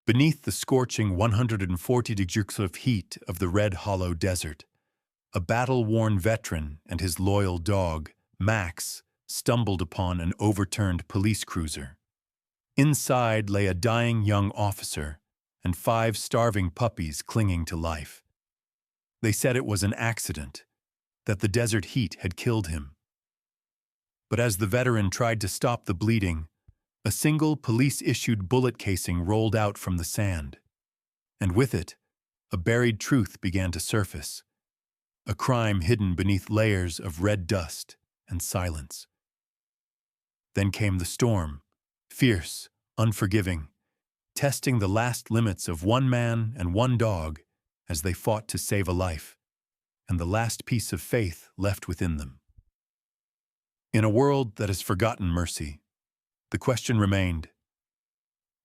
Beneath the scorching 140 degrees of heat of the Red Hollow Desert, a battle-worn veteran and his loyal dog, Max, stumbled upon an overturned police cruiser. Inside lay a dying young officer and 5 starving puppies clinging to life. They said it was an accident, that the desert heat had killed him. But as the veteran tried to stop the bleeding, a single police-issued bullet casing rolled out from the sand. And with it, a buried truth began to surface, a crime hidden beneath layers of red dust and silence. Then came the storm, fierce, unforgiving, testing the last limits of one man and one dog as they fought to save a life, and the last piece of faith left within them. In a world that has forgotten mercy, the question remained,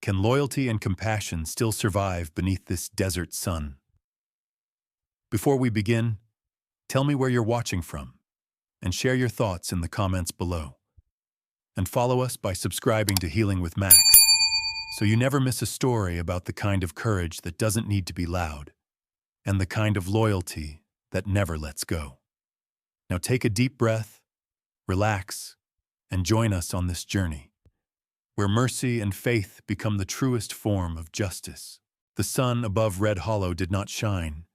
can loyalty and compassion still survive beneath this desert sun? Before we begin, tell me where you're watching from, and share your thoughts in the comments below. And follow us by subscribing to Healing with Max, so you never miss a story about the kind of courage that doesn't need to be loud, and the kind of loyalty that never lets go. Now take a deep breath, relax, and join us on this journey, where mercy and faith become the truest form of justice. The sun above Red Hollow did not shine,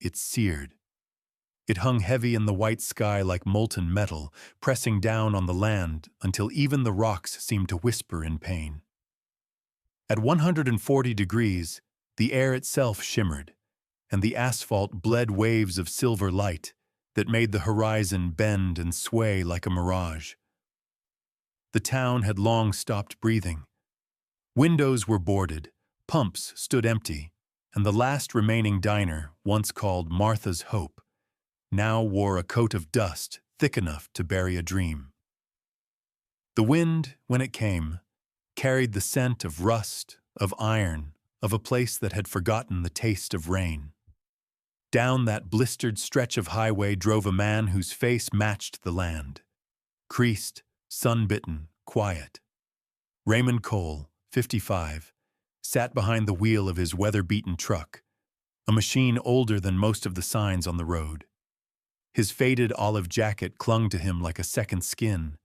it seared. It hung heavy in the white sky like molten metal, pressing down on the land until even the rocks seemed to whisper in pain. At 140 degrees, the air itself shimmered, and the asphalt bled waves of silver light that made the horizon bend and sway like a mirage. The town had long stopped breathing. Windows were boarded, pumps stood empty, and the last remaining diner, once called Martha's Hope, now wore a coat of dust thick enough to bury a dream. The wind, when it came, carried the scent of rust, of iron, of a place that had forgotten the taste of rain. Down that blistered stretch of highway drove a man whose face matched the land, creased, sun-bitten, quiet. Raymond Cole, 55, sat behind the wheel of his weather-beaten truck, a machine older than most of the signs on the road. His faded olive jacket clung to him like a second skin,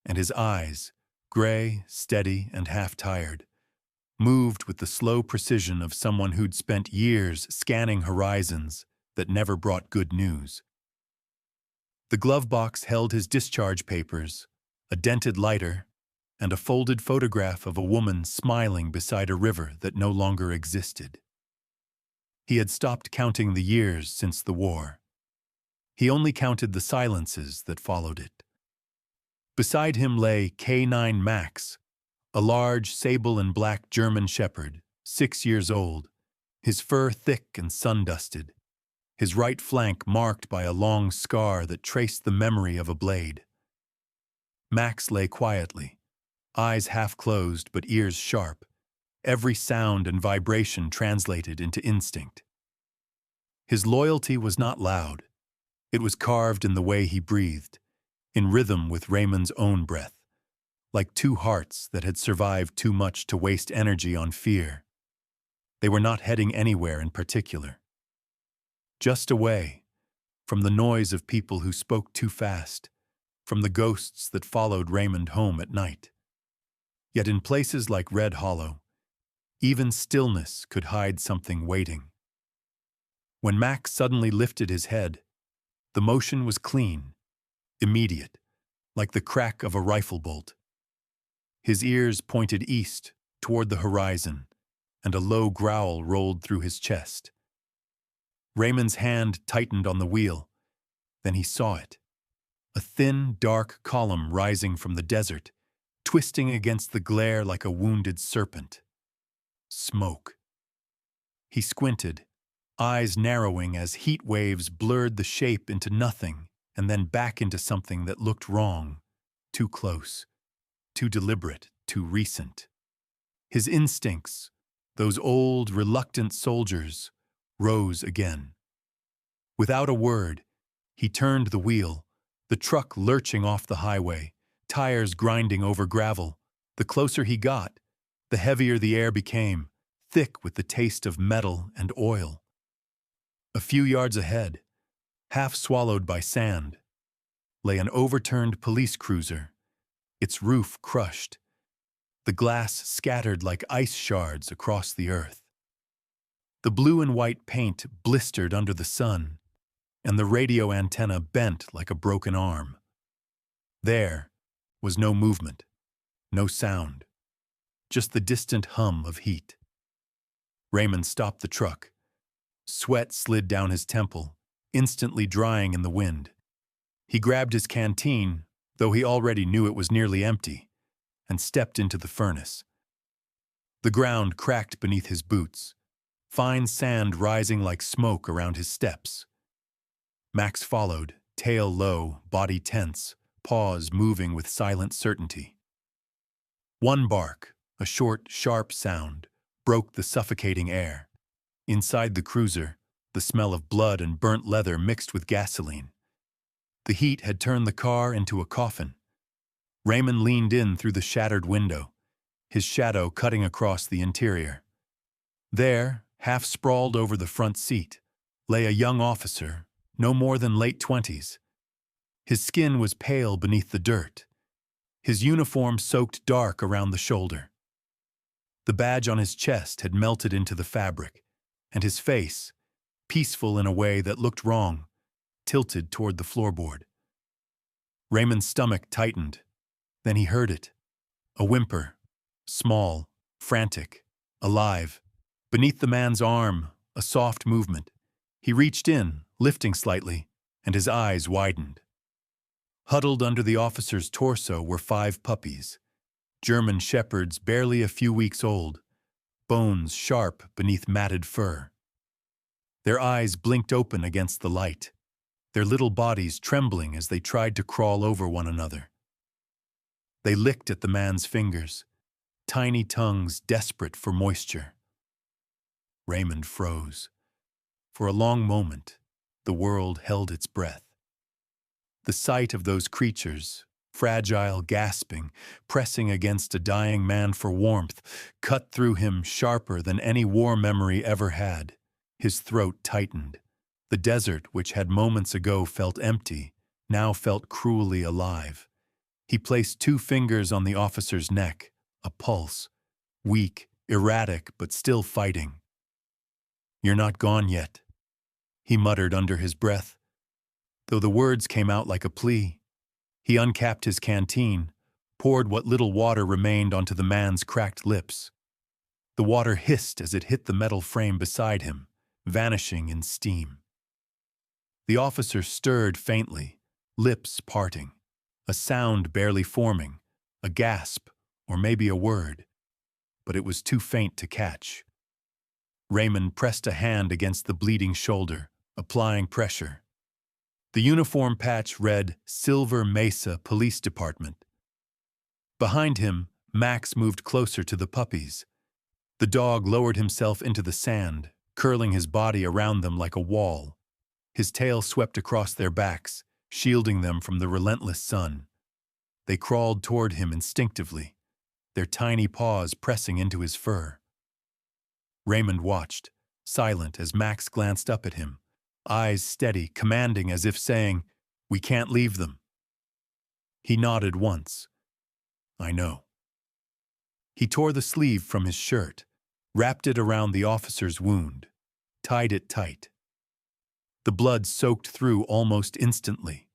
and his eyes, gray, steady, and half-tired, moved with the slow precision of someone who'd spent years scanning horizons that never brought good news. The glove box held his discharge papers, a dented lighter, and a folded photograph of a woman smiling beside a river that no longer existed. He had stopped counting the years since the war. He only counted the silences that followed it. Beside him lay K9 Max, a large sable and black German shepherd, 6 years old, his fur thick and sun-dusted, his right flank marked by a long scar that traced the memory of a blade. Max lay quietly, eyes half-closed but ears sharp, every sound and vibration translated into instinct. His loyalty was not loud. It was carved in the way he breathed, in rhythm with Raymond's own breath, like 2 hearts that had survived too much to waste energy on fear. They were not heading anywhere in particular. Just away, from the noise of people who spoke too fast, from the ghosts that followed Raymond home at night. Yet in places like Red Hollow, even stillness could hide something waiting. When Max suddenly lifted his head, the motion was clean, immediate, like the crack of a rifle bolt. His ears pointed east, toward the horizon, and a low growl rolled through his chest. Raymond's hand tightened on the wheel. Then he saw it. A thin, dark column rising from the desert, twisting against the glare like a wounded serpent. Smoke. He squinted, eyes narrowing as heat waves blurred the shape into nothing and then back into something that looked wrong, too close, too deliberate, too recent. His instincts, those old, reluctant soldiers, rose again. Without a word, he turned the wheel, the truck lurching off the highway, tires grinding over gravel. The closer he got, the heavier the air became, thick with the taste of metal and oil. A few yards ahead, half swallowed by sand, lay an overturned police cruiser, its roof crushed, the glass scattered like ice shards across the earth. The blue and white paint blistered under the sun, and the radio antenna bent like a broken arm. There was no movement, no sound, just the distant hum of heat. Raymond stopped the truck. Sweat slid down his temple, instantly drying in the wind. He grabbed his canteen, though he already knew it was nearly empty, and stepped into the furnace. The ground cracked beneath his boots, fine sand rising like smoke around his steps. Max followed, tail low, body tense, paws moving with silent certainty. One bark, a short, sharp sound, broke the suffocating air. Inside the cruiser, the smell of blood and burnt leather mixed with gasoline. The heat had turned the car into a coffin. Raymond leaned in through the shattered window, his shadow cutting across the interior. There, half sprawled over the front seat, lay a young officer, no more than late 20s. His skin was pale beneath the dirt, his uniform soaked dark around the shoulder. The badge on his chest had melted into the fabric, and his face, peaceful in a way that looked wrong, tilted toward the floorboard. Raymond's stomach tightened. Then he heard it. A whimper, small, frantic, alive. Beneath the man's arm, a soft movement. He reached in, lifting slightly, and his eyes widened. Huddled under the officer's torso were 5 puppies, German shepherds barely a few weeks old, bones sharp beneath matted fur. Their eyes blinked open against the light, their little bodies trembling as they tried to crawl over one another. They licked at the man's fingers, tiny tongues desperate for moisture. Raymond froze. For a long moment, the world held its breath. The sight of those creatures, fragile, gasping, pressing against a dying man for warmth, cut through him sharper than any war memory ever had. His throat tightened. The desert, which had moments ago felt empty, now felt cruelly alive. He placed 2 fingers on the officer's neck, a pulse, weak, erratic, but still fighting. "You're not gone yet," he muttered under his breath, though the words came out like a plea. He uncapped his canteen, poured what little water remained onto the man's cracked lips. The water hissed as it hit the metal frame beside him, vanishing in steam. The officer stirred faintly, lips parting, a sound barely forming, a gasp, or maybe a word, but it was too faint to catch. Raymond pressed a hand against the bleeding shoulder, applying pressure. The uniform patch read Silver Mesa Police Department. Behind him, Max moved closer to the puppies. The dog lowered himself into the sand, curling his body around them like a wall. His tail swept across their backs, shielding them from the relentless sun. They crawled toward him instinctively, their tiny paws pressing into his fur. Raymond watched, silent as Max glanced up at him, eyes steady, commanding as if saying, "We can't leave them." He nodded once. "I know." He tore the sleeve from his shirt, wrapped it around the officer's wound, tied it tight. The blood soaked through almost instantly.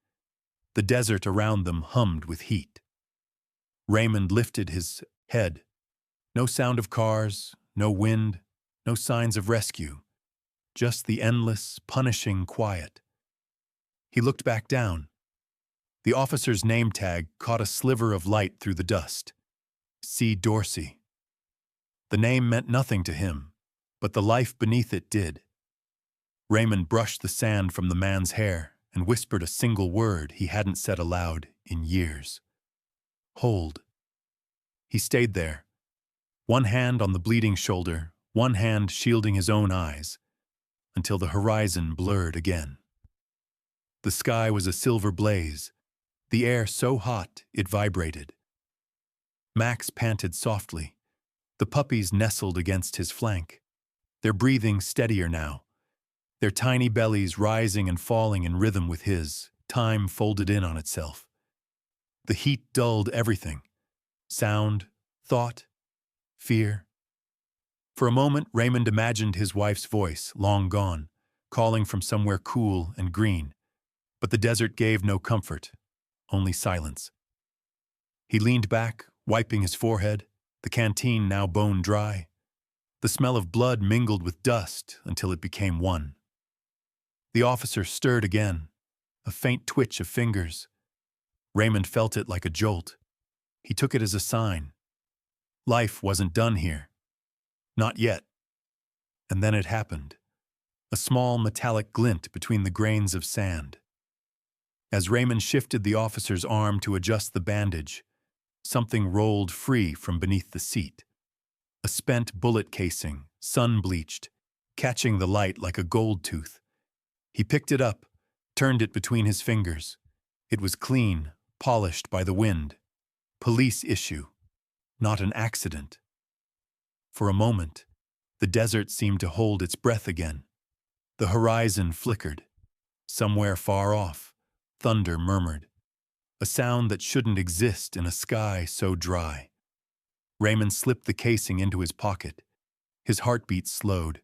The desert around them hummed with heat. Raymond lifted his head. No sound of cars, no wind, no signs of rescue. Just the endless, punishing quiet. He looked back down. The officer's name tag caught a sliver of light through the dust. C. Dorsey. The name meant nothing to him, but the life beneath it did. Raymond brushed the sand from the man's hair and whispered a single word he hadn't said aloud in years. "Hold." He stayed there, one hand on the bleeding shoulder, one hand shielding his own eyes, until the horizon blurred again. The sky was a silver blaze, the air so hot it vibrated. Max panted softly, The puppies nestled against his flank, their breathing steadier now, their tiny bellies rising and falling in rhythm with his, time folded in on itself. The heat dulled everything: sound, thought, fear. For a moment, Raymond imagined his wife's voice, long gone, calling from somewhere cool and green. But the desert gave no comfort, only silence. He leaned back, wiping his forehead, the canteen now bone dry. The smell of blood mingled with dust until it became one. The officer stirred again, a faint twitch of fingers. Raymond felt it like a jolt. He took it as a sign. Life wasn't done here. Not yet. And then it happened. A small metallic glint between the grains of sand. As Raymond shifted the officer's arm to adjust the bandage, something rolled free from beneath the seat. A spent bullet casing, sun-bleached, catching the light like a gold tooth. He picked it up, turned it between his fingers. It was clean, polished by the wind. Police issue, not an accident. For a moment, the desert seemed to hold its breath again. The horizon flickered. Somewhere far off, thunder murmured, a sound that shouldn't exist in a sky so dry. Raymond slipped the casing into his pocket. His heartbeat slowed.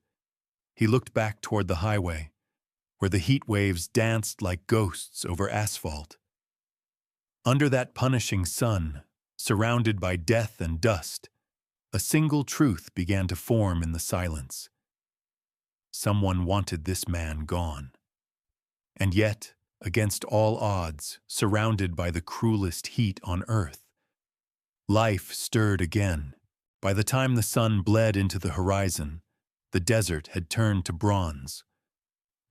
He looked back toward the highway, where the heat waves danced like ghosts over asphalt. Under that punishing sun, surrounded by death and dust, a single truth began to form in the silence. Someone wanted this man gone. And yet, against all odds, surrounded by the cruelest heat on earth, life stirred again. By the time the sun bled into the horizon, the desert had turned to bronze.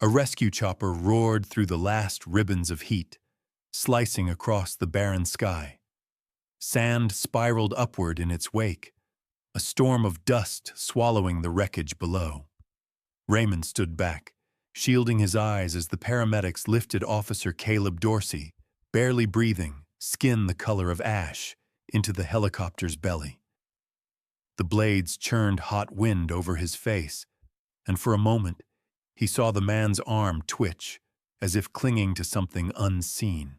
A rescue chopper roared through the last ribbons of heat, slicing across the barren sky. Sand spiraled upward in its wake, a storm of dust swallowing the wreckage below. Raymond stood back, shielding his eyes as the paramedics lifted Officer Caleb Dorsey, barely breathing, skin the color of ash, into the helicopter's belly. The blades churned hot wind over his face, and for a moment, he saw the man's arm twitch, as if clinging to something unseen.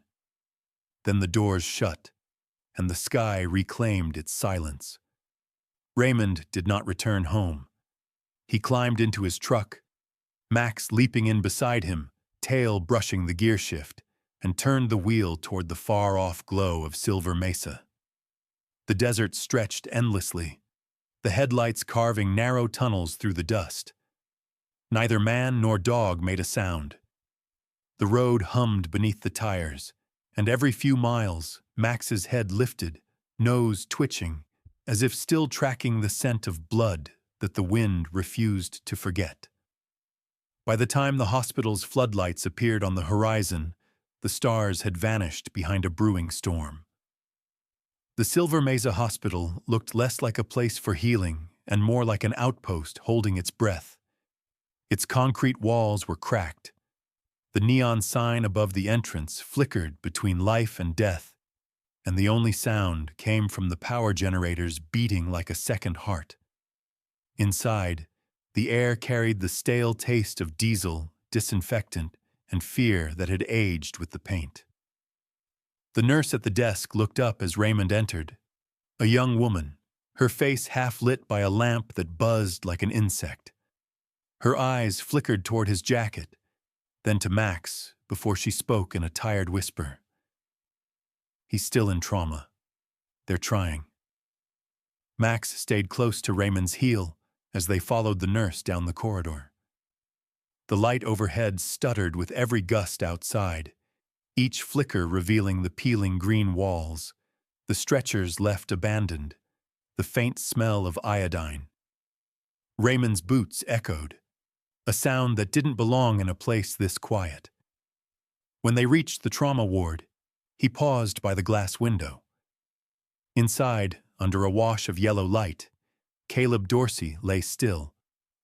Then the doors shut, and the sky reclaimed its silence. Raymond did not return home. He climbed into his truck, Max leaping in beside him, tail brushing the gear shift, and turned the wheel toward the far-off glow of Silver Mesa. The desert stretched endlessly, the headlights carving narrow tunnels through the dust. Neither man nor dog made a sound. The road hummed beneath the tires, and every few miles, Max's head lifted, nose twitching, as if still tracking the scent of blood that the wind refused to forget. By the time the hospital's floodlights appeared on the horizon, the stars had vanished behind a brewing storm. The Silver Mesa Hospital looked less like a place for healing and more like an outpost holding its breath. Its concrete walls were cracked. The neon sign above the entrance flickered between life and death, and the only sound came from the power generators beating like a second heart. Inside, the air carried the stale taste of diesel, disinfectant, and fear that had aged with the paint. The nurse at the desk looked up as Raymond entered. A young woman, her face half lit by a lamp that buzzed like an insect. Her eyes flickered toward his jacket, then to Max before she spoke in a tired whisper. "He's still in trauma. They're trying." Max stayed close to Raymond's heel as they followed the nurse down the corridor. The light overhead stuttered with every gust outside, each flicker revealing the peeling green walls, the stretchers left abandoned, the faint smell of iodine. Raymond's boots echoed, a sound that didn't belong in a place this quiet. When they reached the trauma ward, he paused by the glass window. Inside, under a wash of yellow light, Caleb Dorsey lay still,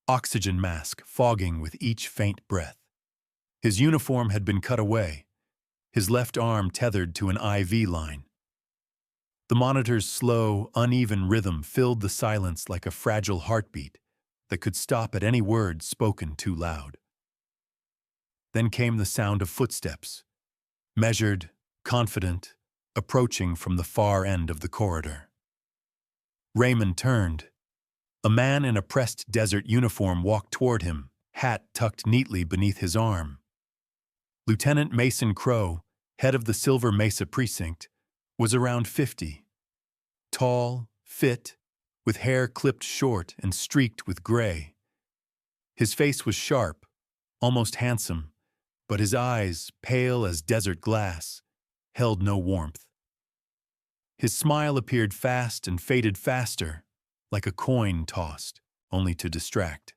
oxygen mask fogging with each faint breath. His uniform had been cut away, his left arm tethered to an IV line. The monitor's slow, uneven rhythm filled the silence like a fragile heartbeat that could stop at any word spoken too loud. Then came the sound of footsteps, measured, confident, approaching from the far end of the corridor. Raymond turned. A man in a pressed desert uniform walked toward him, hat tucked neatly beneath his arm. Lieutenant Mason Crow, head of the Silver Mesa precinct, was around 50. Tall, fit, with hair clipped short and streaked with gray. His face was sharp, almost handsome, but his eyes, pale as desert glass, held no warmth. His smile appeared fast and faded faster, like a coin tossed, only to distract.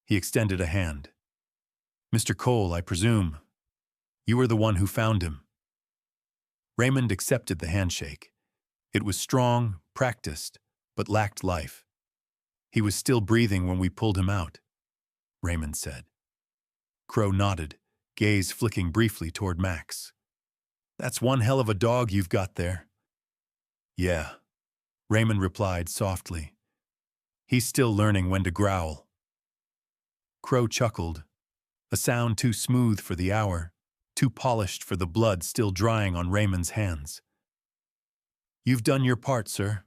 He extended a hand. "Mr. Cole, I presume. You were the one who found him." Raymond accepted the handshake. It was strong, practiced, but lacked life. "He was still breathing when we pulled him out," Raymond said. Crow nodded, gaze flicking briefly toward Max. "That's one hell of a dog you've got there." "Yeah," Raymond replied softly. "He's still learning when to growl." Crow chuckled, a sound too smooth for the hour, too polished for the blood still drying on Raymond's hands. "You've done your part, sir.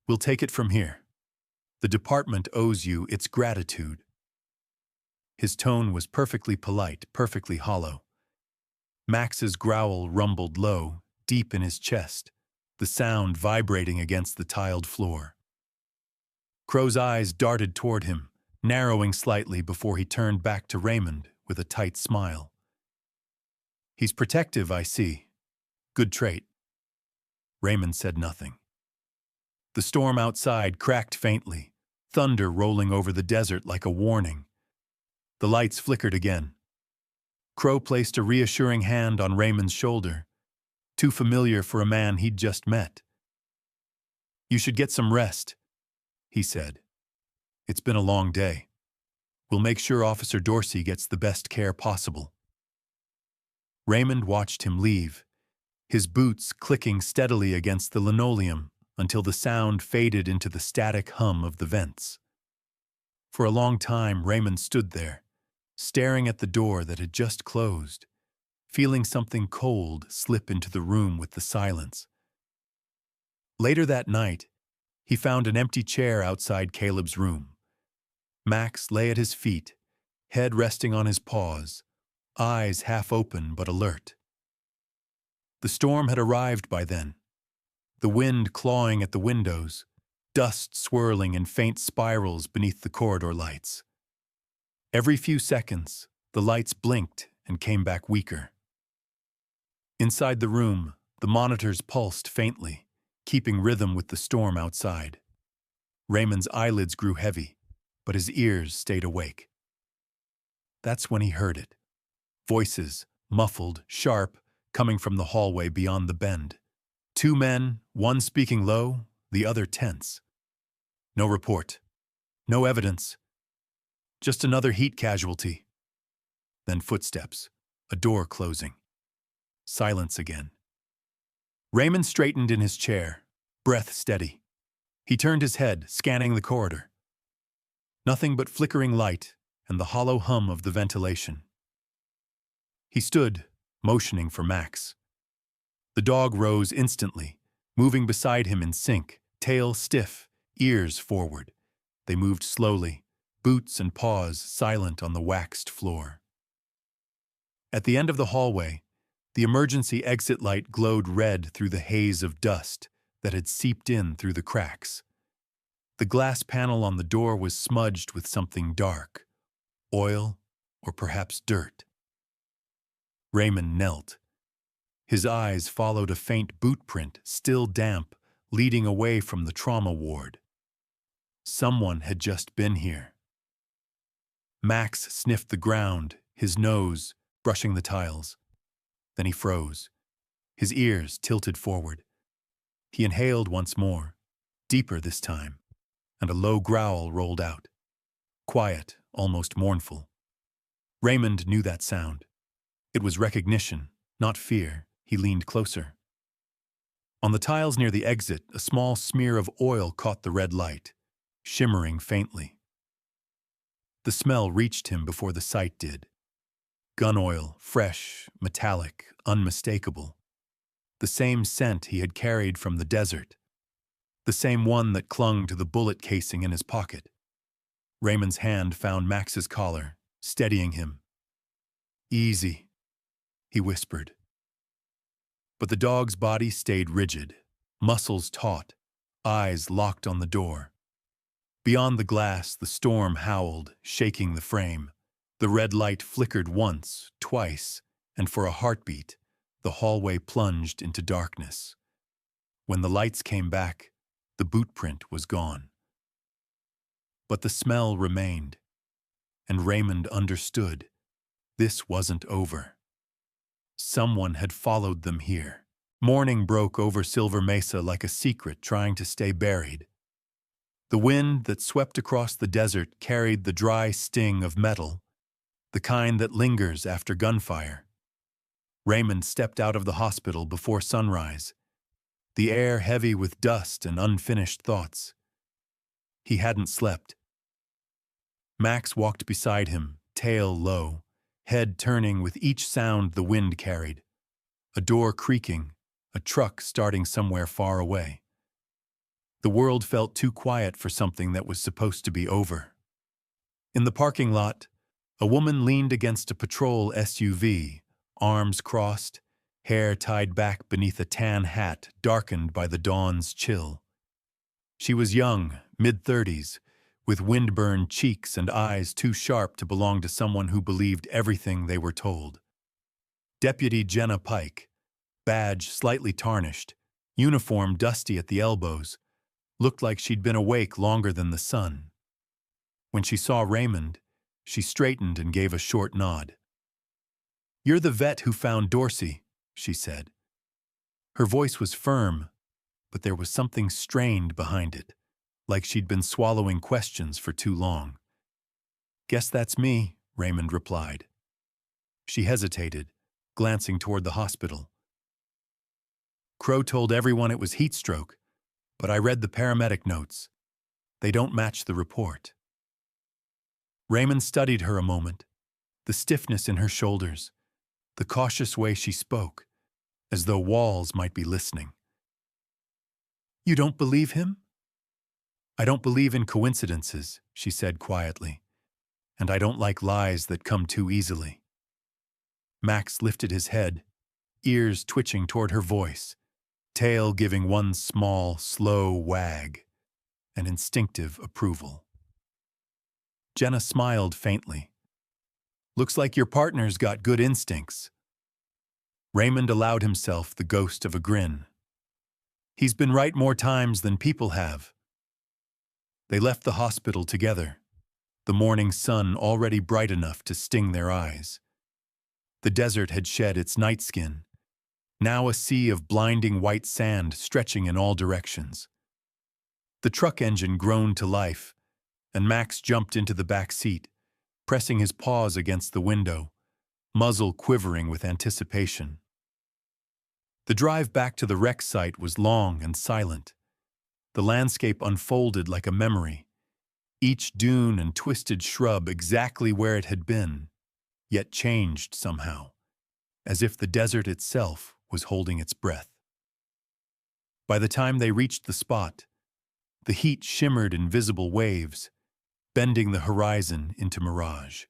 We'll take it from here. The department owes you its gratitude." His tone was perfectly polite, perfectly hollow. Max's growl rumbled low, deep in his chest, the sound vibrating against the tiled floor. Crow's eyes darted toward him, narrowing slightly before he turned back to Raymond with a tight smile. "He's protective, I see. Good trait." Raymond said nothing. The storm outside cracked faintly, thunder rolling over the desert like a warning. The lights flickered again. Crow placed a reassuring hand on Raymond's shoulder, too familiar for a man he'd just met. "You should get some rest," he said. "It's been a long day. We'll make sure Officer Dorsey gets the best care possible." Raymond watched him leave, his boots clicking steadily against the linoleum until the sound faded into the static hum of the vents. For a long time, Raymond stood there, staring at the door that had just closed, feeling something cold slip into the room with the silence. Later that night, he found an empty chair outside Caleb's room. Max lay at his feet, head resting on his paws, eyes half open but alert. The storm had arrived by then, the wind clawing at the windows, dust swirling in faint spirals beneath the corridor lights. Every few seconds, the lights blinked and came back weaker. Inside the room, the monitors pulsed faintly, keeping rhythm with the storm outside. Raymond's eyelids grew heavy, but his ears stayed awake. That's when he heard it. Voices, muffled, sharp, coming from the hallway beyond the bend. Two men, one speaking low, the other tense. No report. No evidence. Just another heat casualty. Then footsteps, a door closing. Silence again. Raymond straightened in his chair, breath steady. He turned his head, scanning the corridor. Nothing but flickering light and the hollow hum of the ventilation. He stood, motioning for Max. The dog rose instantly, moving beside him in sync, tail stiff, ears forward. They moved slowly, boots and paws silent on the waxed floor. At the end of the hallway, the emergency exit light glowed red through the haze of dust that had seeped in through the cracks. The glass panel on the door was smudged with something dark, oil or perhaps dirt. Raymond knelt. His eyes followed a faint boot print, still damp, leading away from the trauma ward. Someone had just been here. Max sniffed the ground, his nose brushing the tiles. Then he froze, his ears tilted forward. He inhaled once more, deeper this time, and a low growl rolled out. Quiet, almost mournful. Raymond knew that sound. It was recognition, not fear. He leaned closer. On the tiles near the exit, a small smear of oil caught the red light, shimmering faintly. The smell reached him before the sight did. Gun oil, fresh, metallic, unmistakable. The same scent he had carried from the desert. The same one that clung to the bullet casing in his pocket. Raymond's hand found Max's collar, steadying him. "Easy," he whispered. But the dog's body stayed rigid, muscles taut, eyes locked on the door. Beyond the glass, the storm howled, shaking the frame. The red light flickered once, twice, and for a heartbeat, the hallway plunged into darkness. When the lights came back, the boot print was gone. But the smell remained, and Raymond understood. This wasn't over. Someone had followed them here. Morning broke over Silver Mesa like a secret trying to stay buried. The wind that swept across the desert carried the dry sting of metal, the kind that lingers after gunfire. Raymond stepped out of the hospital before sunrise, the air heavy with dust and unfinished thoughts. He hadn't slept. Max walked beside him, tail low, head turning with each sound the wind carried. A door creaking, a truck starting somewhere far away. The world felt too quiet for something that was supposed to be over. In the parking lot, a woman leaned against a patrol SUV, arms crossed, hair tied back beneath a tan hat darkened by the dawn's chill. She was young, mid-30s, with wind-burned cheeks and eyes too sharp to belong to someone who believed everything they were told. Deputy Jenna Pike, badge slightly tarnished, uniform dusty at the elbows, looked like she'd been awake longer than the sun. When she saw Raymond, she straightened and gave a short nod. "You're the vet who found Dorsey," she said. Her voice was firm, but there was something strained behind it, like she'd been swallowing questions for too long. "Guess that's me," Raymond replied. She hesitated, glancing toward the hospital. "Crow told everyone it was heat stroke, but I read the paramedic notes. They don't match the report." Raymond studied her a moment, the stiffness in her shoulders, the cautious way she spoke, as though walls might be listening. "You don't believe him?" "I don't believe in coincidences," she said quietly, "and I don't like lies that come too easily." Max lifted his head, ears twitching toward her voice, tail giving one small, slow wag, an instinctive approval. Jenna smiled faintly. "Looks like your partner's got good instincts." Raymond allowed himself the ghost of a grin. "He's been right more times than people have." They left the hospital together, the morning sun already bright enough to sting their eyes. The desert had shed its night skin, now a sea of blinding white sand stretching in all directions. The truck engine groaned to life, and Max jumped into the back seat, pressing his paws against the window, muzzle quivering with anticipation. The drive back to the wreck site was long and silent. The landscape unfolded like a memory, each dune and twisted shrub exactly where it had been, yet changed somehow, as if the desert itself was holding its breath. By the time they reached the spot, the heat shimmered in visible waves, bending the horizon into mirage.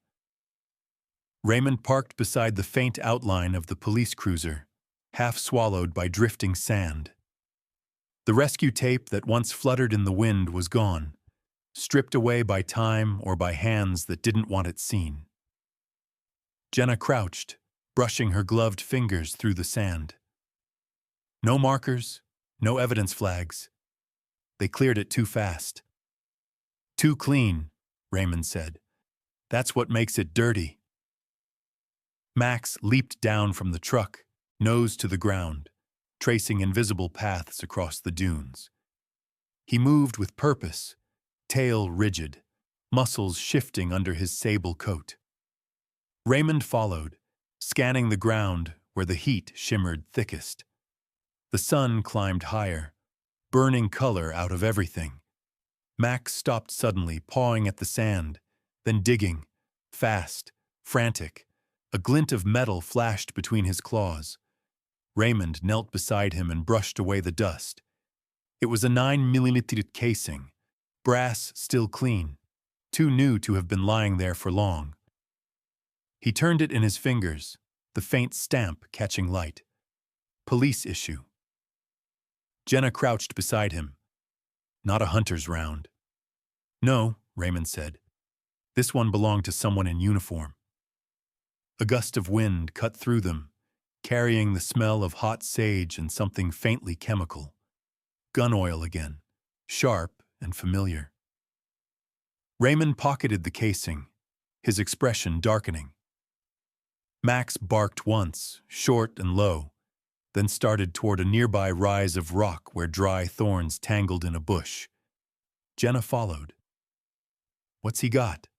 Raymond parked beside the faint outline of the police cruiser, half swallowed by drifting sand. The rescue tape that once fluttered in the wind was gone, stripped away by time or by hands that didn't want it seen. Jenna crouched, brushing her gloved fingers through the sand. No markers, no evidence flags. They cleared it too fast. "Too clean," Raymond said. "That's what makes it dirty." Max leaped down from the truck, nose to the ground, tracing invisible paths across the dunes. He moved with purpose, tail rigid, muscles shifting under his sable coat. Raymond followed, scanning the ground where the heat shimmered thickest. The sun climbed higher, burning color out of everything. Max stopped suddenly, pawing at the sand, then digging, fast, frantic. A glint of metal flashed between his claws. Raymond knelt beside him and brushed away the dust. It was a 9mm casing, brass still clean, too new to have been lying there for long. He turned it in his fingers, the faint stamp catching light. Police issue. Jenna crouched beside him. Not a hunter's round. No, Raymond said. This one belonged to someone in uniform. A gust of wind cut through them, carrying the smell of hot sage and something faintly chemical. Gun oil again, sharp and familiar. Raymond pocketed the casing, his expression darkening. Max barked once, short and low, then started toward a nearby rise of rock where dry thorns tangled in a bush. Jenna followed. What's he got?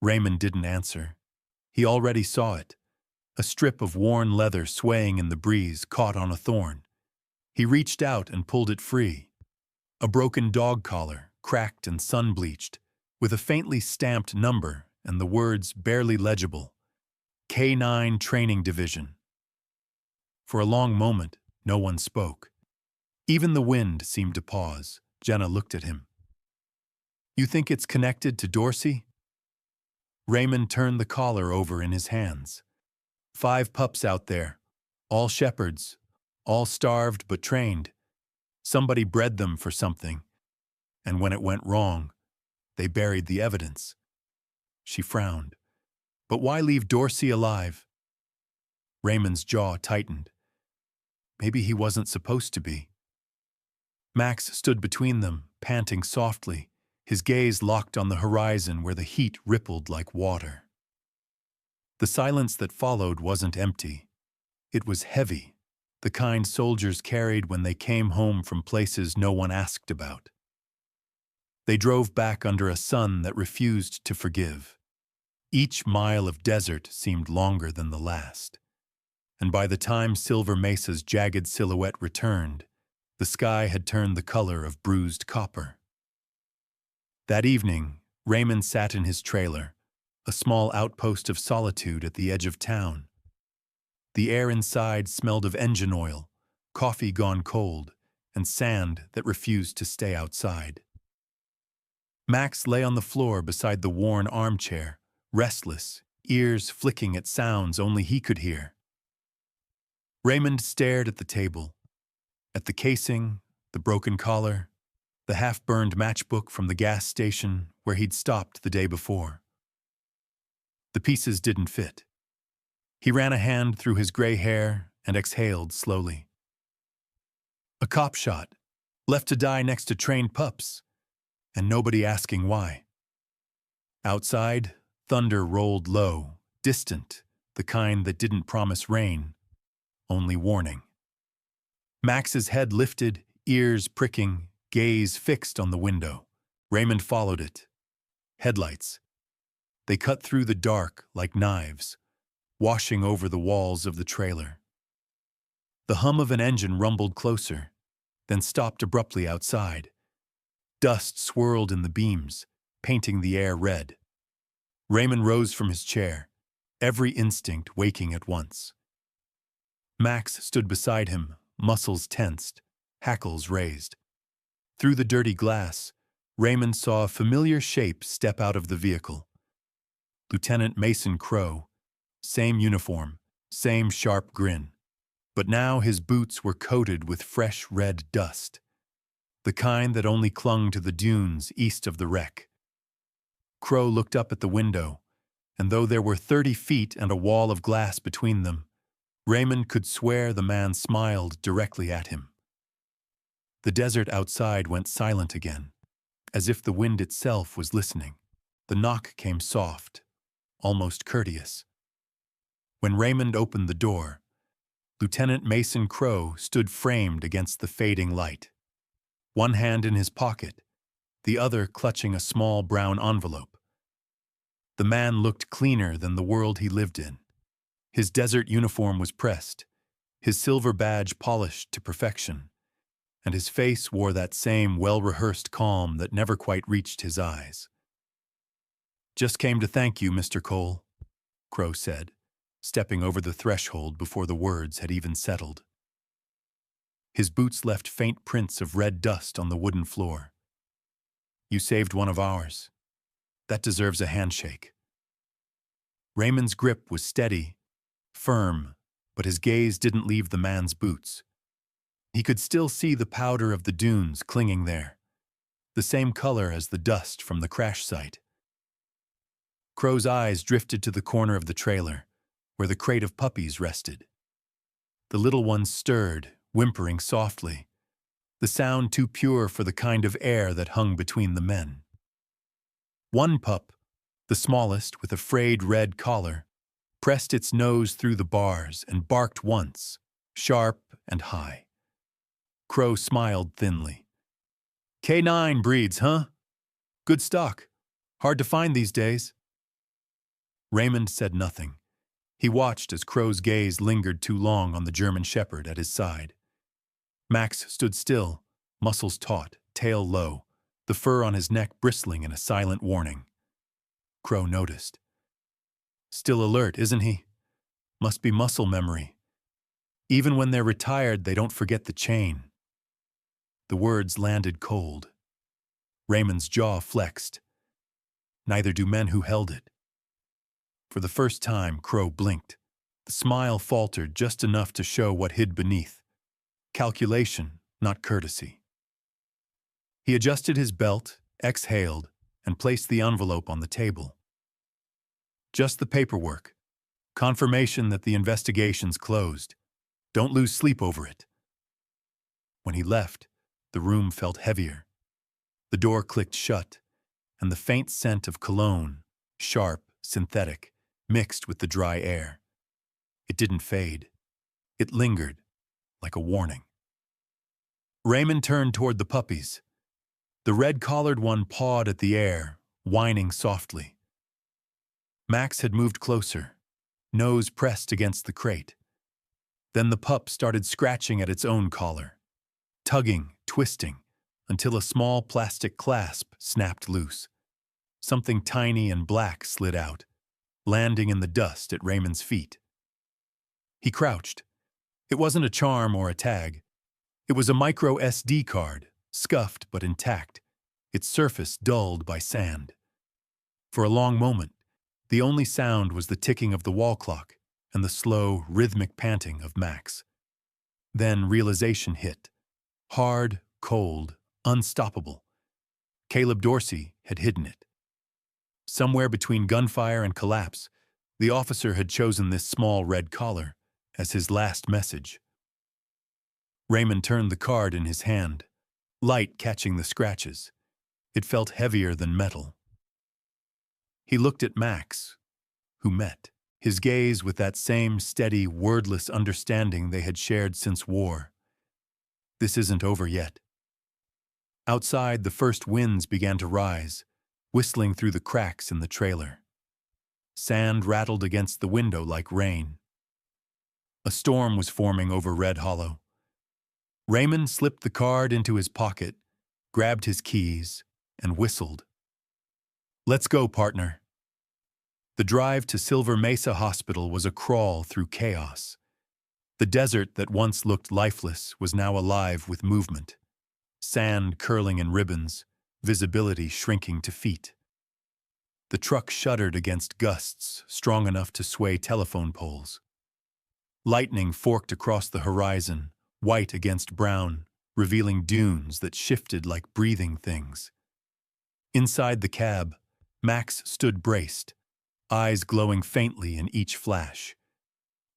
Raymond didn't answer. He already saw it. A strip of worn leather swaying in the breeze caught on a thorn. He reached out and pulled it free. A broken dog collar, cracked and sun-bleached, with a faintly stamped number and the words barely legible. K9 Training Division. For a long moment, no one spoke. Even the wind seemed to pause. Jenna looked at him. You think it's connected to Dorsey? Raymond turned the collar over in his hands. 5 pups out there, all shepherds, all starved but trained. Somebody bred them for something, and when it went wrong, they buried the evidence. She frowned. But why leave Dorsey alive? Raymond's jaw tightened. Maybe he wasn't supposed to be. Max stood between them, panting softly, his gaze locked on the horizon where the heat rippled like water. The silence that followed wasn't empty. It was heavy, the kind soldiers carried when they came home from places no one asked about. They drove back under a sun that refused to forgive. Each mile of desert seemed longer than the last. And by the time Silver Mesa's jagged silhouette returned, the sky had turned the color of bruised copper. That evening, Raymond sat in his trailer, a small outpost of solitude at the edge of town. The air inside smelled of engine oil, coffee gone cold, and sand that refused to stay outside. Max lay on the floor beside the worn armchair, restless, ears flicking at sounds only he could hear. Raymond stared at the table, at the casing, the broken collar, the half-burned matchbook from the gas station where he'd stopped the day before. The pieces didn't fit. He ran a hand through his gray hair and exhaled slowly. A cop shot, left to die next to trained pups, and nobody asking why. Outside, thunder rolled low, distant, the kind that didn't promise rain, only warning. Max's head lifted, ears pricking, gaze fixed on the window. Raymond followed it. Headlights. They cut through the dark like knives, washing over the walls of the trailer. The hum of an engine rumbled closer, then stopped abruptly outside. Dust swirled in the beams, painting the air red. Raymond rose from his chair, every instinct waking at once. Max stood beside him, muscles tensed, hackles raised. Through the dirty glass, Raymond saw a familiar shape step out of the vehicle. Lieutenant Mason Crow, same uniform, same sharp grin. But now his boots were coated with fresh red dust, the kind that only clung to the dunes east of the wreck. Crow looked up at the window, and though there were 30 feet and a wall of glass between them, Raymond could swear the man smiled directly at him. The desert outside went silent again, as if the wind itself was listening. The knock came soft, almost courteous. When Raymond opened the door, Lieutenant Mason Crow stood framed against the fading light, one hand in his pocket, the other clutching a small brown envelope. The man looked cleaner than the world he lived in. His desert uniform was pressed, his silver badge polished to perfection, and his face wore that same well-rehearsed calm that never quite reached his eyes. "Just came to thank you, Mr. Cole," Crow said, stepping over the threshold before the words had even settled. His boots left faint prints of red dust on the wooden floor. "You saved one of ours. That deserves a handshake." Raymond's grip was steady, firm, but his gaze didn't leave the man's boots. He could still see the powder of the dunes clinging there, the same color as the dust from the crash site. Crow's eyes drifted to the corner of the trailer, where the crate of puppies rested. The little ones stirred, whimpering softly, the sound too pure for the kind of air that hung between the men. One pup, the smallest with a frayed red collar, pressed its nose through the bars and barked once, sharp and high. Crow smiled thinly. "K9 breeds, huh? Good stock. Hard to find these days." Raymond said nothing. He watched as Crow's gaze lingered too long on the German shepherd at his side. Max stood still, muscles taut, tail low, the fur on his neck bristling in a silent warning. Crow noticed. "Still alert, isn't he? Must be muscle memory. Even when they're retired, they don't forget the chain." The words landed cold. Raymond's jaw flexed. Neither do men who held it. For the first time, Crow blinked. The smile faltered just enough to show what hid beneath. Calculation, not courtesy. He adjusted his belt, exhaled, and placed the envelope on the table. "Just the paperwork. Confirmation that the investigation's closed. Don't lose sleep over it." When he left, the room felt heavier. The door clicked shut, and the faint scent of cologne, sharp, synthetic, mixed with the dry air. It didn't fade. It lingered, like a warning. Raymond turned toward the puppies. The red-collared one pawed at the air, whining softly. Max had moved closer, nose pressed against the crate. Then the pup started scratching at its own collar, tugging, twisting, until a small plastic clasp snapped loose. Something tiny and black slid out, landing in the dust at Raymond's feet. He crouched. It wasn't a charm or a tag. It was a micro SD card, scuffed but intact, its surface dulled by sand. For a long moment, the only sound was the ticking of the wall clock and the slow, rhythmic panting of Max. Then realization hit. Hard, cold, unstoppable. Caleb Dorsey had hidden it. Somewhere between gunfire and collapse, the officer had chosen this small red collar as his last message. Raymond turned the card in his hand, light catching the scratches. It felt heavier than metal. He looked at Max, who met, his gaze with that same steady, wordless understanding they had shared since war. This isn't over yet. Outside, the first winds began to rise, whistling through the cracks in the trailer. Sand rattled against the window like rain. A storm was forming over Red Hollow. Raymond slipped the card into his pocket, grabbed his keys, and whistled. "Let's go, partner." The drive to Silver Mesa Hospital was a crawl through chaos. The desert that once looked lifeless was now alive with movement. Sand curling in ribbons, visibility shrinking to feet. The truck shuddered against gusts strong enough to sway telephone poles. Lightning forked across the horizon, white against brown, revealing dunes that shifted like breathing things. Inside the cab, Max stood braced, eyes glowing faintly in each flash.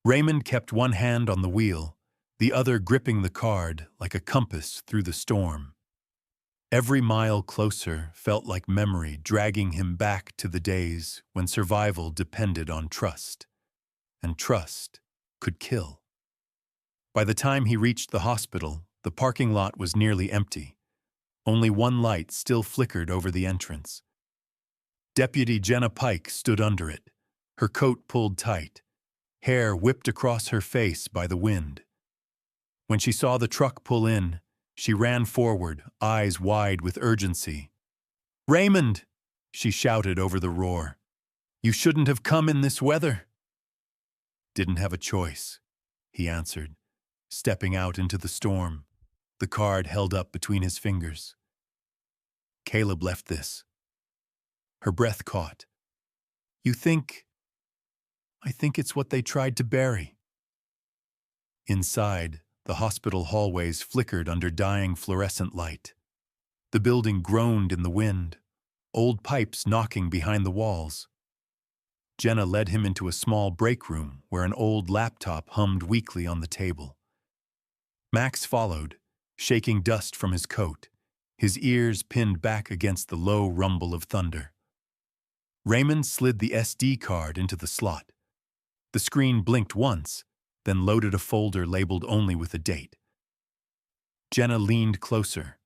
Raymond kept one hand on the wheel, the other gripping the card like a compass through the storm. Every mile closer felt like memory dragging him back to the days when survival depended on trust. And trust could kill. By the time he reached the hospital, the parking lot was nearly empty. Only one light still flickered over the entrance. Deputy Jenna Pike stood under it, her coat pulled tight, hair whipped across her face by the wind. When she saw the truck pull in, she ran forward, eyes wide with urgency. "Raymond!" she shouted over the roar. "You shouldn't have come in this weather." "Didn't have a choice," he answered, stepping out into the storm, the card held up between his fingers. Caleb left this. Her breath caught. "You think—" "I think it's what they tried to bury." Inside, the hospital hallways flickered under dying fluorescent light. The building groaned in the wind, old pipes knocking behind the walls. Jenna led him into a small break room where an old laptop hummed weakly on the table. Max followed, shaking dust from his coat, his ears pinned back against the low rumble of thunder. Raymond slid the SD card into the slot. The screen blinked once, then loaded a folder labeled only with a date. Jenna leaned closer.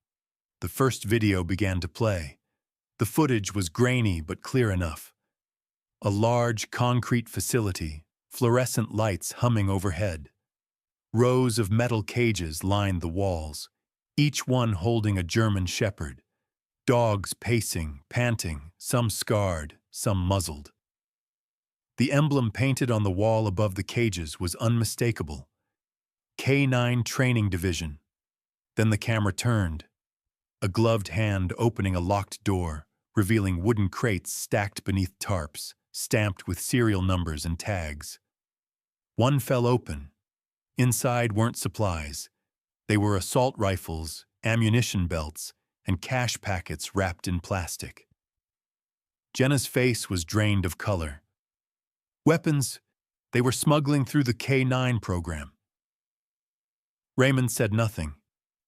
The first video began to play. The footage was grainy but clear enough. A large concrete facility, fluorescent lights humming overhead. Rows of metal cages lined the walls, each one holding a German shepherd. Dogs pacing, panting, some scarred, some muzzled. The emblem painted on the wall above the cages was unmistakable. K9 Training Division. Then the camera turned, a gloved hand opening a locked door, revealing wooden crates stacked beneath tarps, stamped with serial numbers and tags. One fell open. Inside weren't supplies. They were assault rifles, ammunition belts, and cash packets wrapped in plastic. Jenna's face was drained of color. Weapons, they were smuggling through the K9 program. Raymond said nothing.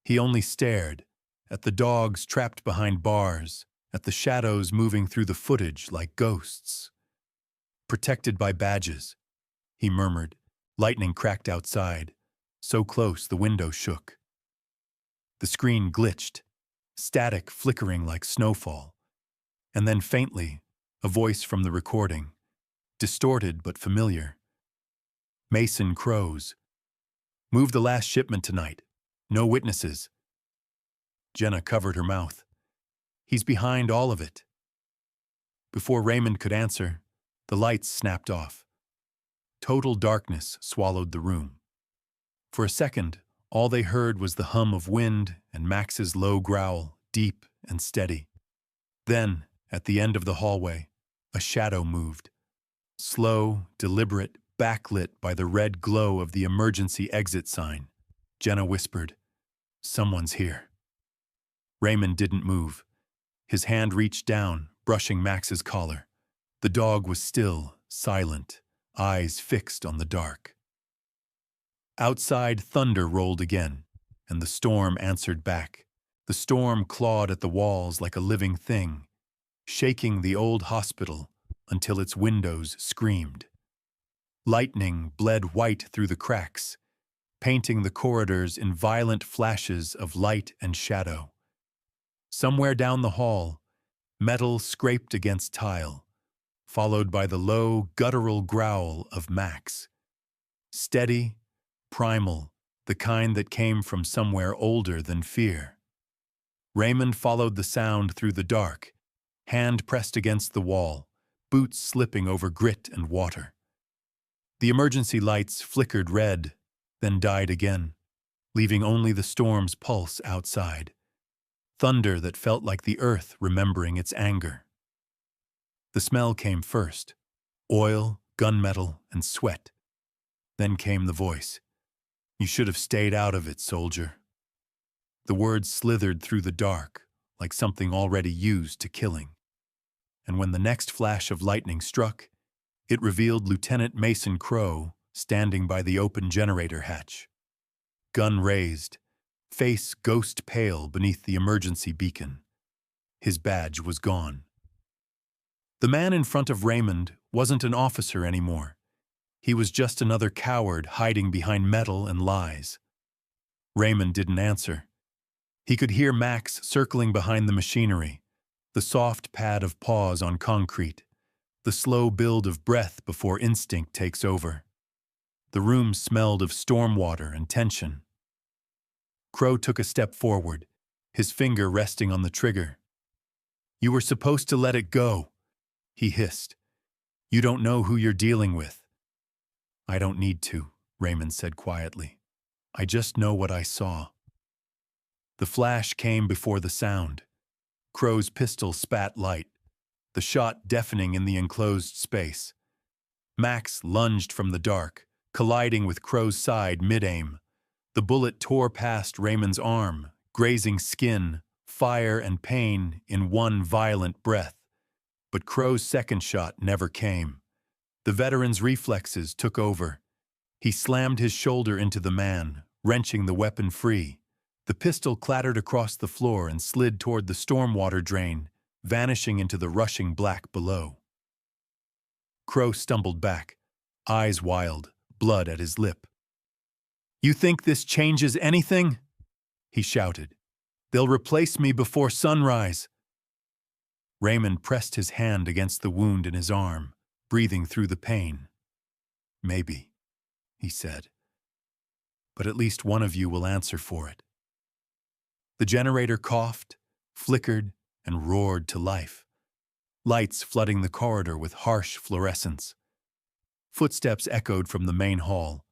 He only stared, at the dogs trapped behind bars, at the shadows moving through the footage like ghosts. "Protected by badges," he murmured. Lightning cracked outside, so close the window shook. The screen glitched, static flickering like snowfall. And then faintly, a voice from the recording, distorted but familiar. "Mason Crows. Move the last shipment tonight. No witnesses." Jenna covered her mouth. "He's behind all of it." Before Raymond could answer, the lights snapped off. Total darkness swallowed the room. For a second, all they heard was the hum of wind and Max's low growl, deep and steady. Then, at the end of the hallway, a shadow moved. Slow, deliberate, backlit by the red glow of the emergency exit sign. Jenna whispered, "Someone's here." Raymond didn't move. His hand reached down, brushing Max's collar. The dog was still, silent, eyes fixed on the dark. Outside, thunder rolled again, and the storm answered back. The storm clawed at the walls like a living thing, shaking the old hospital until its windows screamed. Lightning bled white through the cracks, painting the corridors in violent flashes of light and shadow. Somewhere down the hall, metal scraped against tile, followed by the low, guttural growl of Max. Steady, primal, the kind that came from somewhere older than fear. Raymond followed the sound through the dark, hand pressed against the wall, boots slipping over grit and water. The emergency lights flickered red, then died again, leaving only the storm's pulse outside. Thunder that felt like the earth remembering its anger. The smell came first, oil, gunmetal, and sweat. Then came the voice. "You should have stayed out of it, soldier." The words slithered through the dark, like something already used to killing. And when the next flash of lightning struck, it revealed Lieutenant Mason Crow standing by the open generator hatch. Gun raised, face ghost pale beneath the emergency beacon. His badge was gone. The man in front of Raymond wasn't an officer anymore. He was just another coward hiding behind metal and lies. Raymond didn't answer. He could hear Max circling behind the machinery, the soft pad of paws on concrete, the slow build of breath before instinct takes over. The room smelled of storm water and tension. Crow took a step forward, his finger resting on the trigger. "You were supposed to let it go," he hissed. "You don't know who you're dealing with." "I don't need to," Raymond said quietly. "I just know what I saw." The flash came before the sound. Crow's pistol spat light, the shot deafening in the enclosed space. Max lunged from the dark, colliding with Crow's side mid-aim. The bullet tore past Raymond's arm, grazing skin, fire and pain in one violent breath. But Crow's second shot never came. The veteran's reflexes took over. He slammed his shoulder into the man, wrenching the weapon free. The pistol clattered across the floor and slid toward the stormwater drain, vanishing into the rushing black below. Crow stumbled back, eyes wild, blood at his lip. "You think this changes anything?" he shouted. "They'll replace me before sunrise." Raymond pressed his hand against the wound in his arm, breathing through the pain. "Maybe," he said. "But at least one of you will answer for it." The generator coughed, flickered, and roared to life, lights flooding the corridor with harsh fluorescence. Footsteps echoed from the main hall.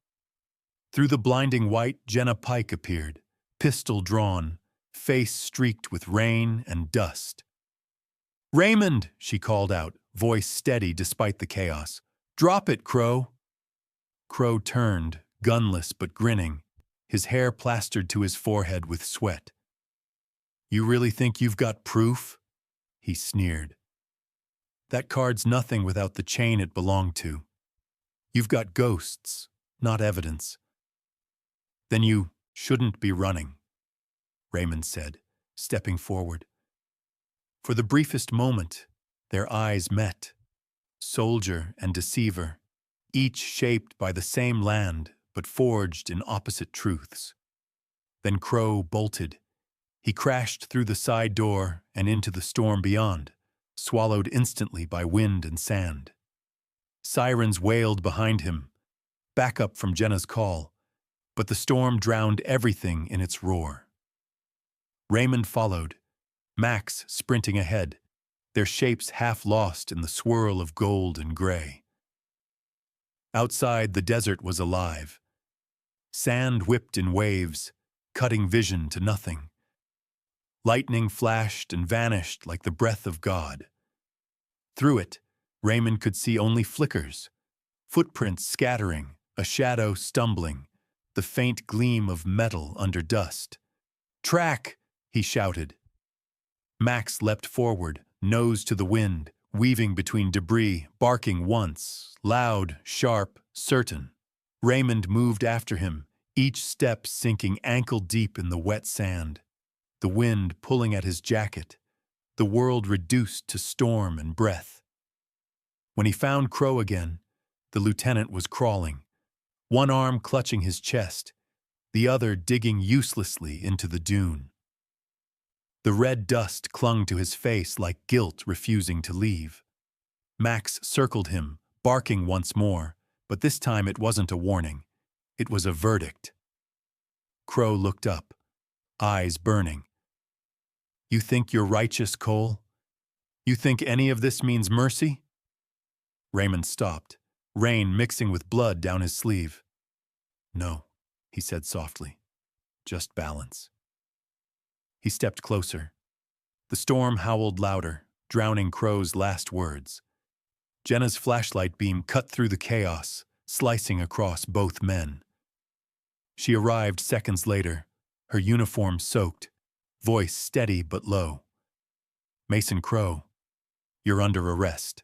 Through the blinding white, Jenna Pike appeared, pistol drawn, face streaked with rain and dust. "Raymond!" she called out, voice steady despite the chaos. "Drop it, Crow!" Crow turned, gunless but grinning, his hair plastered to his forehead with sweat. "You really think you've got proof?" he sneered. "That card's nothing without the chain it belonged to. You've got ghosts, not evidence." "Then you shouldn't be running," Raymond said, stepping forward. For the briefest moment, their eyes met, soldier and deceiver, each shaped by the same land but forged in opposite truths. Then Crow bolted. He crashed through the side door and into the storm beyond, swallowed instantly by wind and sand. Sirens wailed behind him, backup from Jenna's call, but the storm drowned everything in its roar. Raymond followed, Max sprinting ahead, their shapes half lost in the swirl of gold and gray. Outside, the desert was alive. Sand whipped in waves, cutting vision to nothing. Lightning flashed and vanished like the breath of God. Through it, Raymond could see only flickers, footprints scattering, a shadow stumbling, the faint gleam of metal under dust. "Track!" he shouted. Max leapt forward, nose to the wind, weaving between debris, barking once, loud, sharp, certain. Raymond moved after him, each step sinking ankle-deep in the wet sand, the wind pulling at his jacket, the world reduced to storm and breath. When he found Crow again, the lieutenant was crawling, one arm clutching his chest, the other digging uselessly into the dune. The red dust clung to his face like guilt refusing to leave. Max circled him, barking once more, but this time it wasn't a warning. It was a verdict. Crow looked up, eyes burning. "You think you're righteous, Cole? You think any of this means mercy?" Raymond stopped, rain mixing with blood down his sleeve. "No," he said softly. "Just balance." He stepped closer. The storm howled louder, drowning Crow's last words. Jenna's flashlight beam cut through the chaos, slicing across both men. She arrived seconds later, her uniform soaked, voice steady but low. "Mason Crow, you're under arrest."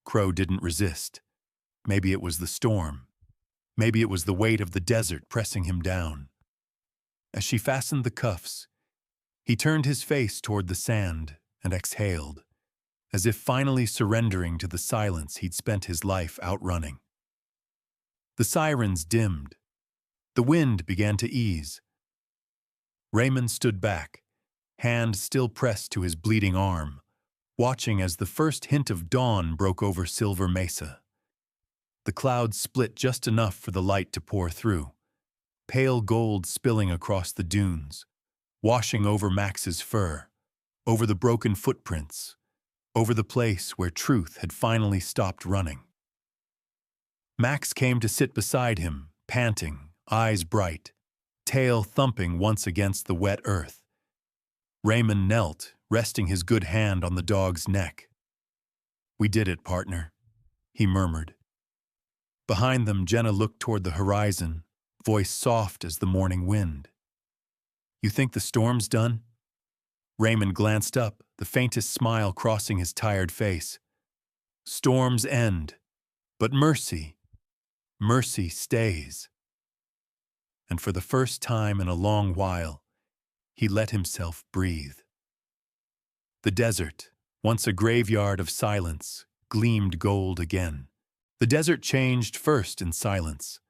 Crow didn't resist. Maybe it was the storm. Maybe it was the weight of the desert pressing him down. As she fastened the cuffs, he turned his face toward the sand and exhaled, as if finally surrendering to the silence he'd spent his life outrunning. The sirens dimmed. The wind began to ease. Raymond stood back, hand still pressed to his bleeding arm, watching as the first hint of dawn broke over Silver Mesa. The clouds split just enough for the light to pour through. pale gold spilling across the dunes, washing over Max's fur, over the broken footprints, over the place where truth had finally stopped running. Max came to sit beside him, panting, eyes bright, tail thumping once against the wet earth. Raymond knelt, resting his good hand on the dog's neck. "We did it, partner," he murmured. Behind them, Jenna looked toward the horizon, voice soft as the morning wind. "You think the storm's done?" Raymond glanced up, the faintest smile crossing his tired face. "Storms end, but mercy stays." And for the first time in a long while, he let himself breathe. The desert, once a graveyard of silence, gleamed gold again. The desert changed first in silence.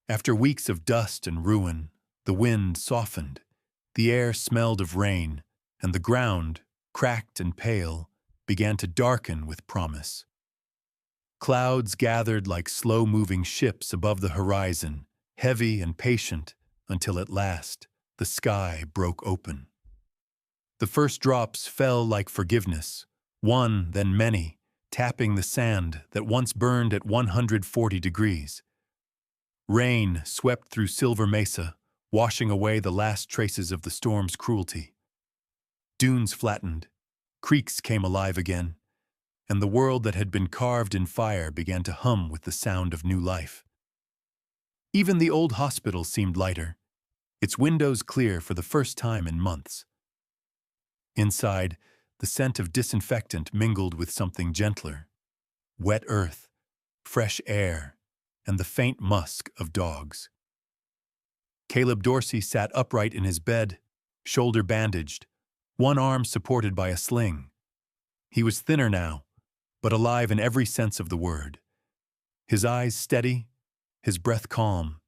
After weeks of dust and ruin, the wind softened, the air smelled of rain, and the ground, cracked and pale, began to darken with promise. Clouds gathered like slow-moving ships above the horizon, heavy and patient, until at last the sky broke open. The first drops fell like forgiveness, one, then many, tapping the sand that once burned at 140 degrees. Rain swept through Silver Mesa, washing away the last traces of the storm's cruelty. Dunes flattened, creeks came alive again, and the world that had been carved in fire began to hum with the sound of new life. Even the old hospital seemed lighter, its windows clear for the first time in months. Inside, the scent of disinfectant mingled with something gentler: wet earth, fresh air, and the faint musk of dogs. Caleb Dorsey sat upright in his bed, shoulder bandaged, one arm supported by a sling. He was thinner now, but alive in every sense of the word. His eyes steady, his breath calm,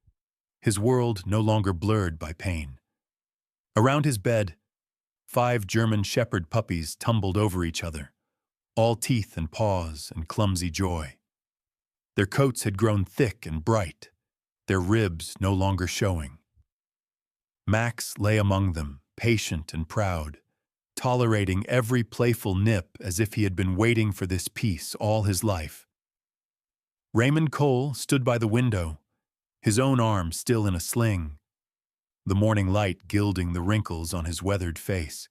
his world no longer blurred by pain. Around his bed, 5 German Shepherd puppies tumbled over each other, all teeth and paws and clumsy joy. Their coats had grown thick and bright, their ribs no longer showing. Max lay among them, patient and proud, tolerating every playful nip as if he had been waiting for this peace all his life. Raymond Cole stood by the window, his own arm still in a sling, the morning light gilding the wrinkles on his weathered face.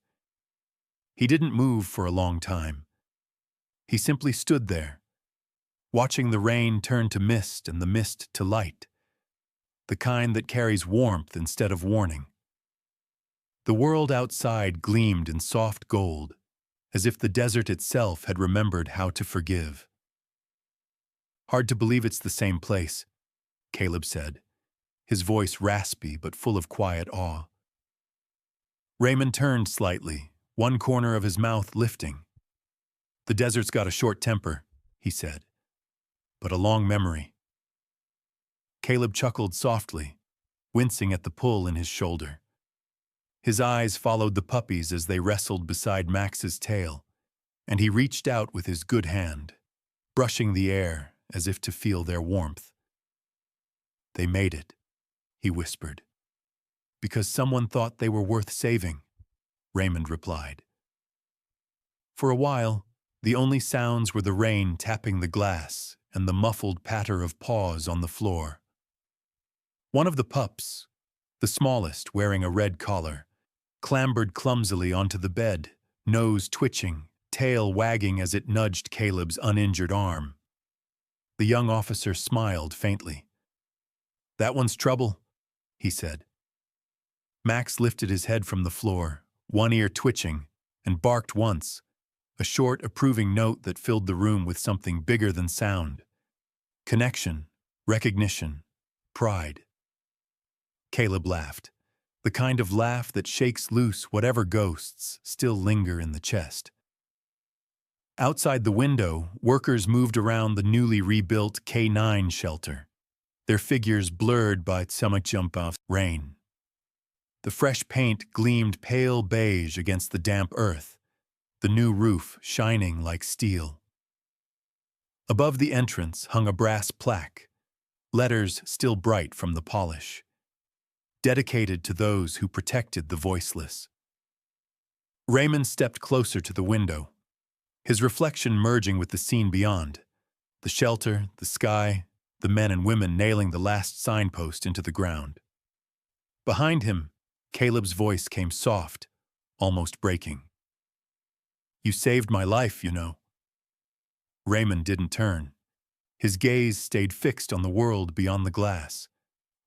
He didn't move for a long time. He simply stood there, watching the rain turn to mist and the mist to light, the kind that carries warmth instead of warning. The world outside gleamed in soft gold, as if the desert itself had remembered how to forgive. "Hard to believe it's the same place," Caleb said, his voice raspy but full of quiet awe. Raymond turned slightly, one corner of his mouth lifting. "The desert's got a short temper," he said, "but a long memory." Caleb chuckled softly, wincing at the pull in his shoulder. His eyes followed the puppies as they wrestled beside Max's tail, and he reached out with his good hand, brushing the air as if to feel their warmth. "They made it," he whispered. "Because someone thought they were worth saving," Raymond replied. For a while, the only sounds were the rain tapping the glass and the muffled patter of paws on the floor. One of the pups, the smallest wearing a red collar, clambered clumsily onto the bed, nose twitching, tail wagging as it nudged Caleb's uninjured arm. The young officer smiled faintly. "That one's trouble," he said. Max lifted his head from the floor, one ear twitching, and barked once, a short, approving note that filled the room with something bigger than sound. Connection, recognition, pride. Caleb laughed, the kind of laugh that shakes loose whatever ghosts still linger in the chest. Outside the window, workers moved around the newly rebuilt K9 shelter, their figures blurred by sumach-jump-off rain. The fresh paint gleamed pale beige against the damp earth, the new roof shining like steel. Above the entrance hung a brass plaque, letters still bright from the polish. dedicated to those who protected the voiceless. Raymond stepped closer to the window, his reflection merging with the scene beyond, the shelter, the sky, the men and women nailing the last signpost into the ground. Behind him, Caleb's voice came soft, almost breaking. "You saved my life, you know." Raymond didn't turn. His gaze stayed fixed on the world beyond the glass,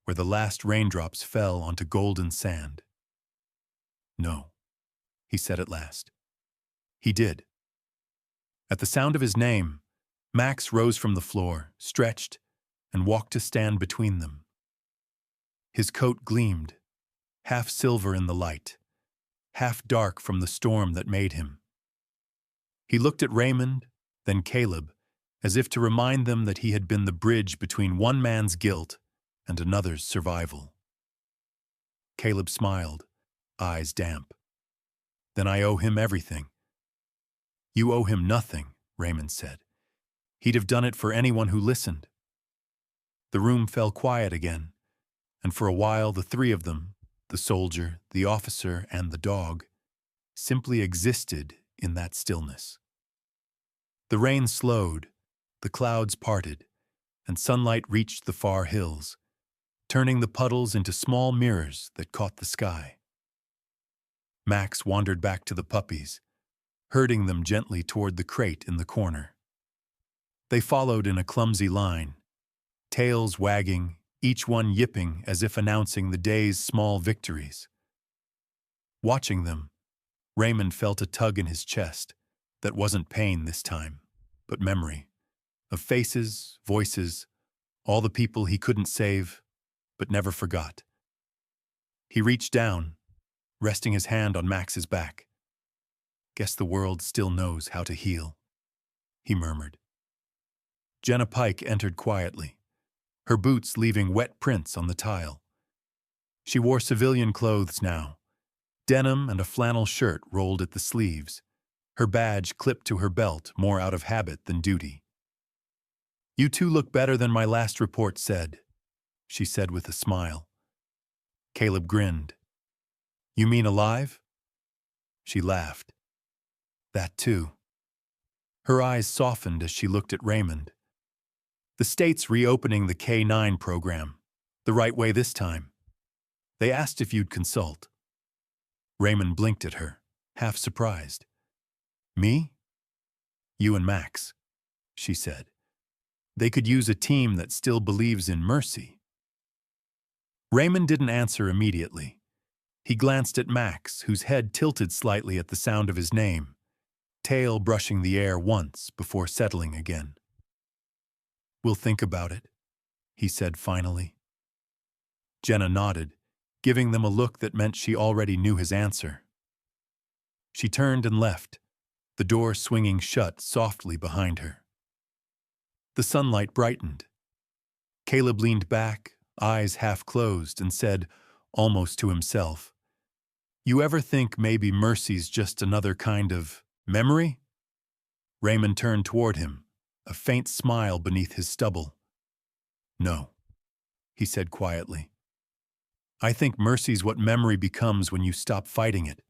where the last raindrops fell onto golden sand. "No," he said at last. He did. At the sound of his name, Max rose from the floor, stretched, and walked to stand between them. His coat gleamed, half silver in the light, half dark from the storm that made him. He looked at Raymond, then Caleb, as if to remind them that he had been the bridge between one man's guilt and another's survival. Caleb smiled, eyes damp. "Then I owe him everything." "You owe him nothing," Raymond said. "He'd have done it for anyone who listened." The room fell quiet again, and for a while the three of them, the soldier, the officer, and the dog, simply existed in that stillness. The rain slowed, the clouds parted, and sunlight reached the far hills, turning the puddles into small mirrors that caught the sky. Max wandered back to the puppies, herding them gently toward the crate in the corner. They followed in a clumsy line, tails wagging, each one yipping as if announcing the day's small victories. Watching them, Raymond felt a tug in his chest that wasn't pain this time, but memory, of faces, voices, all the people he couldn't save, but never forgot. He reached down, resting his hand on Max's back. "Guess the world still knows how to heal," he murmured. Jenna Pike entered quietly, her boots leaving wet prints on the tile. She wore civilian clothes now, denim and a flannel shirt rolled at the sleeves, her badge clipped to her belt more out of habit than duty. "You two look better than my last report said," she said with a smile. Caleb grinned. "You mean alive?" She laughed. "That too." Her eyes softened as she looked at Raymond. "The state's reopening the K-9 program, the right way this time. They asked if you'd consult." Raymond blinked at her, half surprised. "Me?" "You and Max," she said. "They could use a team that still believes in mercy." Raymond didn't answer immediately. He glanced at Max, whose head tilted slightly at the sound of his name, tail brushing the air once before settling again. "We'll think about it," he said finally. Jenna nodded, giving them a look that meant she already knew his answer. She turned and left, the door swinging shut softly behind her. The sunlight brightened. Caleb leaned back, eyes half closed, and said, almost to himself, "You ever think maybe mercy's just another kind of memory?" Raymond turned toward him, a faint smile beneath his stubble. "No," he said quietly. "I think mercy's what memory becomes when you stop fighting it."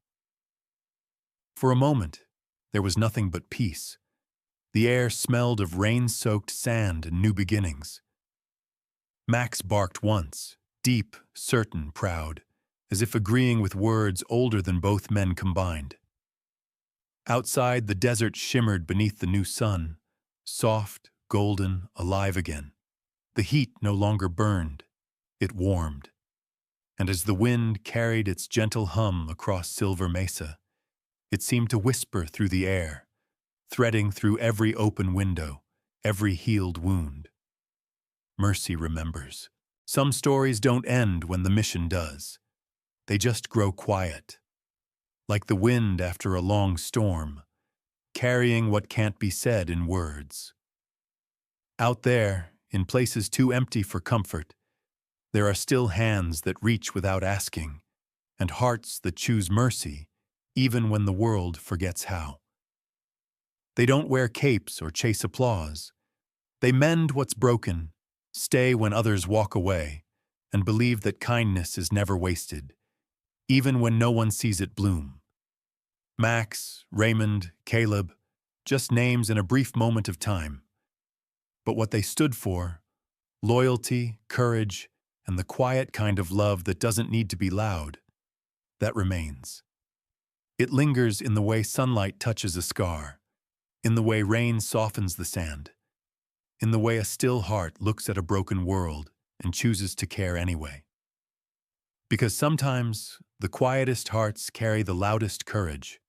For a moment, there was nothing but peace. The air smelled of rain-soaked sand and new beginnings. Max barked once, deep, certain, proud, as if agreeing with words older than both men combined. Outside, the desert shimmered beneath the new sun, soft, golden, alive again. The heat no longer burned, it warmed. And as the wind carried its gentle hum across Silver Mesa, it seemed to whisper through the air, threading through every open window, every healed wound. Mercy remembers. Some stories don't end when the mission does. They just grow quiet, like the wind after a long storm, carrying what can't be said in words. Out there, in places too empty for comfort, there are still hands that reach without asking, and hearts that choose mercy, even when the world forgets how. They don't wear capes or chase applause. They mend what's broken, stay when others walk away, and believe that kindness is never wasted, even when no one sees it bloom. Max, Raymond, Caleb, just names in a brief moment of time. But what they stood for, loyalty, courage, and the quiet kind of love that doesn't need to be loud, that remains. It lingers in the way sunlight touches a scar, in the way rain softens the sand, in the way a still heart looks at a broken world and chooses to care anyway. Because sometimes the quietest hearts carry the loudest courage,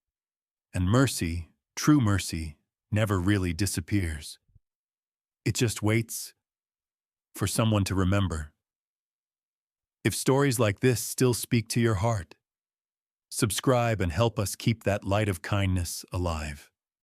and mercy, true mercy, never really disappears. It just waits for someone to remember. If stories like this still speak to your heart, subscribe and help us keep that light of kindness alive.